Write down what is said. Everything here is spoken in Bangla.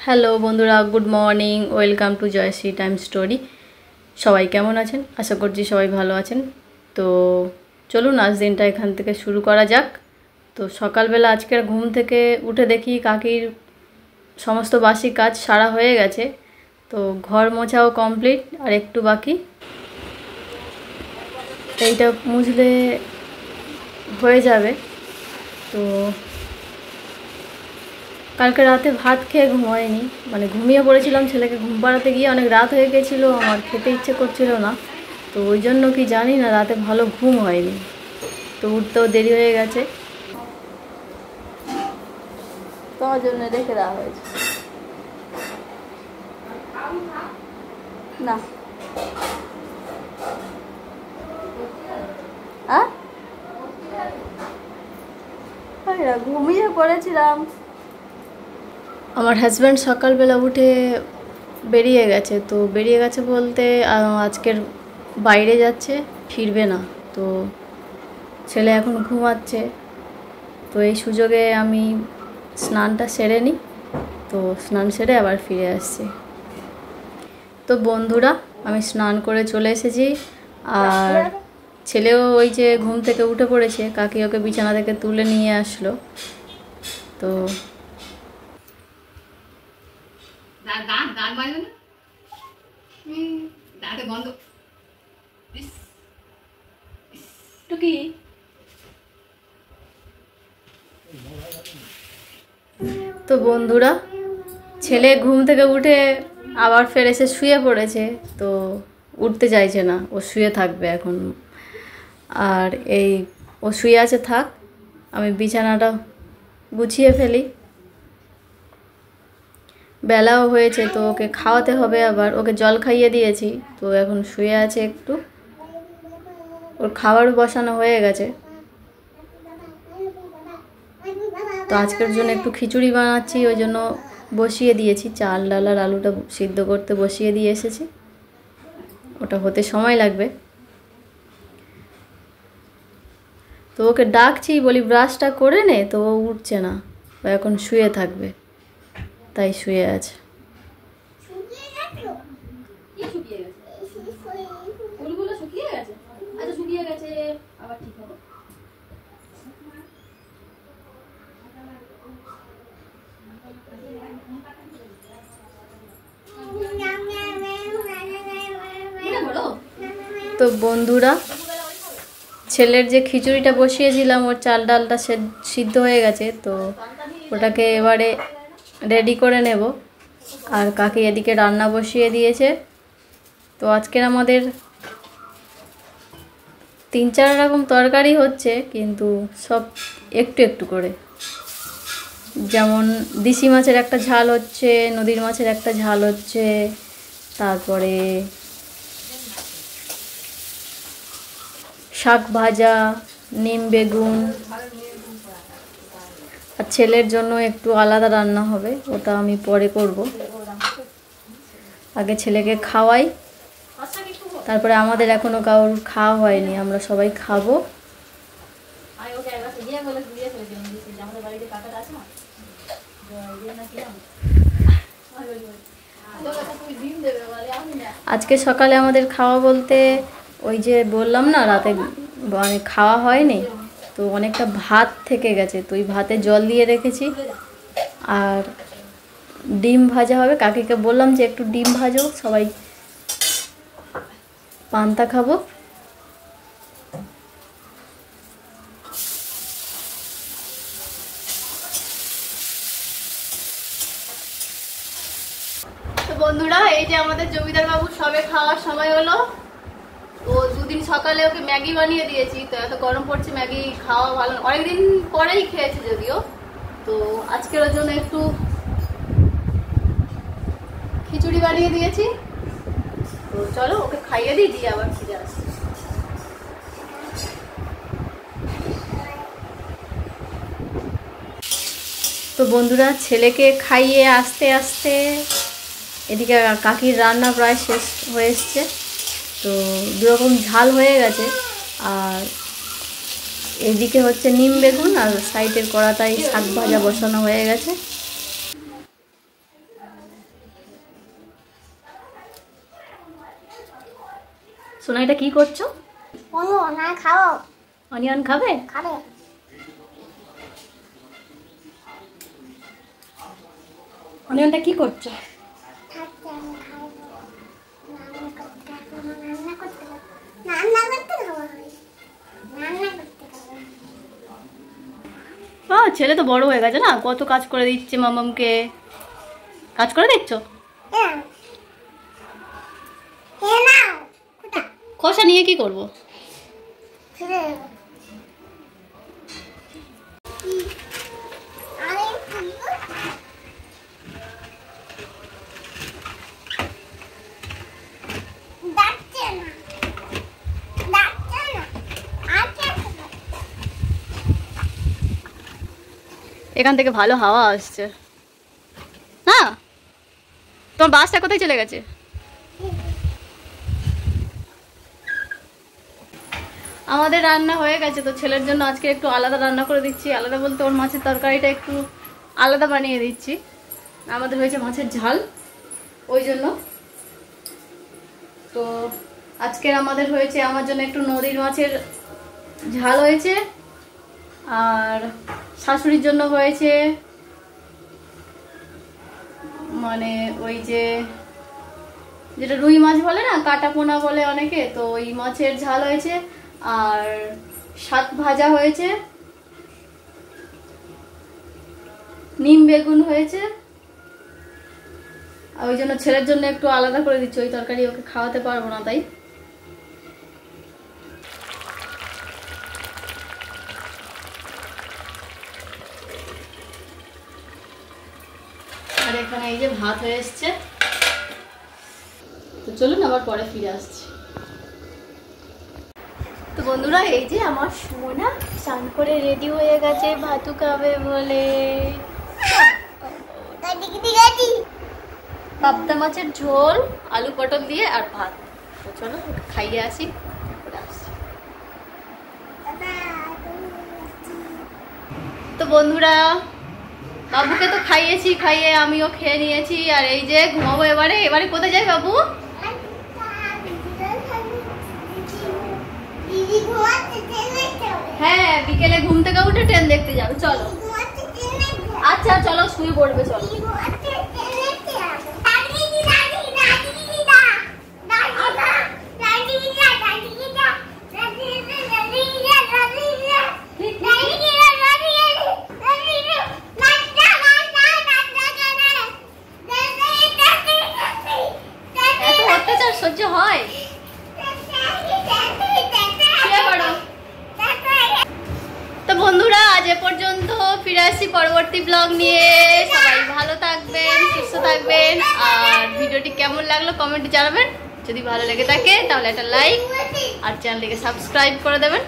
হ্যালো বন্ধুরা, good morning, welcome to Jayshree time story. সবাই কেমন আছেন? আশা করছি সবাই ভালো আছেন। তো চলুন আজ দিনটা এখান থেকে শুরু করা যাক। তো সকালবেলা আজকের ঘুম থেকে উঠে দেখি কাকির সমস্ত বাসি কাজ সারা হয়ে গেছে। তো ঘর মোছাও কমপ্লিট, আর একটু বাকি। এইটা মুছলে হয়ে যাবে। তো কালকে রাতে ভাত খেয়ে ঘুমায়নি, মানে ঘুমিয়ে পড়েছিলাম। ছেলেকে ঘুম পাড়াতে গিয়ে অনেক রাত হয়ে গেছিলো, আমার খেতে ইচ্ছে করছিল না। তো ওই জন্য কি জানি না, রাতে ভালো ঘুম হয়নি, তো উঠতেও দেরি হয়ে গেছে। তোমার জন্য রেখে দেওয়া হয়েছে না। ঘুমিয়ে পড়েছিলাম। আমার হাজব্যান্ড সকালবেলা উঠে বেরিয়ে গেছে। তো বেরিয়ে গেছে বলতে আজকের বাইরে যাচ্ছে, ফিরবে না। তো ছেলে এখন ঘুমাচ্ছে। তো এই সুযোগে আমি স্নানটা সেরে নিই। তো স্নান সেরে আবার ফিরে আসছি। তো বন্ধুরা, আমি স্নান করে চলে এসেছি, আর ছেলেও ওই যে ঘুম থেকে উঠে পড়েছে। কাকি ওকে বিছানা থেকে তুলে নিয়ে আসলো। তো তো বন্ধুরা, ছেলে ঘুম থেকে উঠে আবার ফের এসে শুয়ে পড়েছে। তো উঠতে চাইছে না, ও শুয়ে থাকবে এখন। আর এই ও শুয়ে আছে, থাক, আমি বিছানাটা গুছিয়ে ফেলি। বেলাও হয়েছে, তো ওকে খাওয়াতে হবে। আবার ওকে জল খাইয়ে দিয়েছি, তো এখন শুয়ে আছে একটু। ওর খাবারও বসানো হয়ে গেছে। তো আজকের জন্য একটু খিচুড়ি বানাচ্ছি, ওই জন্য বসিয়ে দিয়েছি। চাল ডাল আর আলুটা সিদ্ধ করতে বসিয়ে দিয়ে এসেছি, ওটা হতে সময় লাগবে। তো ওকে ডাকছি, বলি ব্রাশটা করে নে, তো ও উঠছে না, ও এখন শুয়ে থাকবে, তাই শুয়ে আছে। তো বন্ধুরা, ছেলের যে খিচুড়িটা বসিয়েছিলাম, ওর চাল ডালটা সিদ্ধ হয়ে গেছে। তো ওটাকে এবারে রেডি করে নেব। আর কাকি এদিকে রান্না বসিয়ে দিয়েছে। তো আজকের আমাদের 3-4 রকম তরকারি হচ্ছে, কিন্তু সব একটু একটু করে। যেমন দেশি মাছের একটা ঝাল হচ্ছে, নদীর মাছের একটা ঝাল হচ্ছে, তারপরে শাক ভাজা, নিম বেগুন। আর ছেলের জন্য একটু আলাদা রান্না হবে, ওটা আমি পরে করব। আগে ছেলেকে খাওয়াই, তারপরে আমাদের এখনো কারোর খাওয়া হয়নি, আমরা সবাই খাবো। আজকে সকালে আমাদের খাওয়া বলতে ওই যে বললাম না, রাতে মানে খাওয়া হয়নি, তো অনেকটা ভাত থেকে গেছে। তো ওই ভাতে জল দিয়ে রেখেছি। আর ডিম ভাজা হবে, কাকিকে বললাম যে একটু ডিম ভাজো, সবাই পান্তা খাবো। তো বন্ধুরা, এই যে আমাদের জমিদার বাবু সবে খাওয়ার সময় হলো। ও দুদিন সকালে ওকে ম্যাগি বানিয়ে দিয়েছি। তো এত গরম পড়ছে, ম্যাগি খাওয়া ভালো, অনেকদিন পরেই খেয়েছে যদিও। তো আজকের ওর জন্য একটু খিচুড়ি বানিয়ে দিয়েছি। তো চলো ওকে খাইয়ে দিই, দিয়ে আবার ফিরে আসি। তো বন্ধুরা, ছেলেকে খাইয়ে আস্তে আস্তে এদিকে কাকির রান্না প্রায় শেষ হয়ে এসছে। তো দুরকম ঝাল হয়ে গেছে। আর এদিকে হচ্ছে নিম বেগুন, আর সাইডের কড়াটাই শাক ভাজা বসানো হয়ে গেছে। সোনা এটা কি করছো? অনিয়ন খাও। অনিয়ন খাবে? খাবে। অনিয়নটা কি করছো? ছেলে তো বড় হয়ে গেছে না, কত কাজ করে দিচ্ছে মামামকে। কাজ করে দিচ্ছ? খোসা নিয়ে কি করবো? এখান থেকে ভালো হাওয়া আসছে। হ্যাঁ, তোমার বাসটা কোথায় চলে গেছে? আমাদের রান্না হয়ে গেছে, তো ছেলের জন্য আজকে একটু আলাদা রান্না করে দিচ্ছি। আলাদা বলতে ওর মাছের তরকারিটা একটু আলাদা বানিয়ে দিচ্ছি। আমাদের হয়েছে মাছের ঝাল, ওই জন্য। তো আজকের আমাদের হয়েছে, আমার জন্য একটু নদীর মাছের ঝাল হয়েছে, আর শাশুড়ির জন্য হয়েছে মানে ওই যেটা রুই মাছ বলে না, কাটা পোনা বলে অনেকে, তো ওই মাছের ঝাল হয়েছে, আর শাক ভাজা হয়েছে, নিম বেগুন হয়েছে। আর ওই জন্য ছেলের জন্য একটু আলাদা করে দিচ্ছি, ওই তরকারি ওকে খাওয়াতে পারবো না তাই। আর এখানে এই যে ভাত হয়ে এসছে, তো চলুন আবার পরে ফিরে আসছি। তো বন্ধুরা, এই যে আমার সোনা স্নান করে রেডি হয়ে গেছে ভাতু খাবে বলে। পাবদা মাছের ঝোল, আলু পটল দিয়ে আর ভাত। তো চলো খাইয়ে আসি, তারপরে আসছি। তো বন্ধুরা, বাবুকে তো খাইয়েছি, খাইয়ে আমিও খেয়ে নিয়েছি, আর এই যে ঘুমাবো এবারে। এবারে কোথায় যাই বাবু? হ্যাঁ, বিকেলে ঘুম থেকে উঠে ট্রেন দেখতে যাবে। চলো, আচ্ছা চলো শুয়ে পড়বে, চলো। এত অত্যাচার সহ্য হয়? তো বন্ধুরা, আজ এ পর্যন্ত। ফিরে আসছি পরবর্তী ব্লগ নিয়ে। সবাই ভালো থাকবেন, সুস্থ থাকবেন, আর ভিডিওটি কেমন লাগলো কমেন্টে জানাবেন। যদি ভালো লেগে থাকে তাহলে একটা লাইক আর চ্যানেলটিকে সাবস্ক্রাইব করে দেবেন।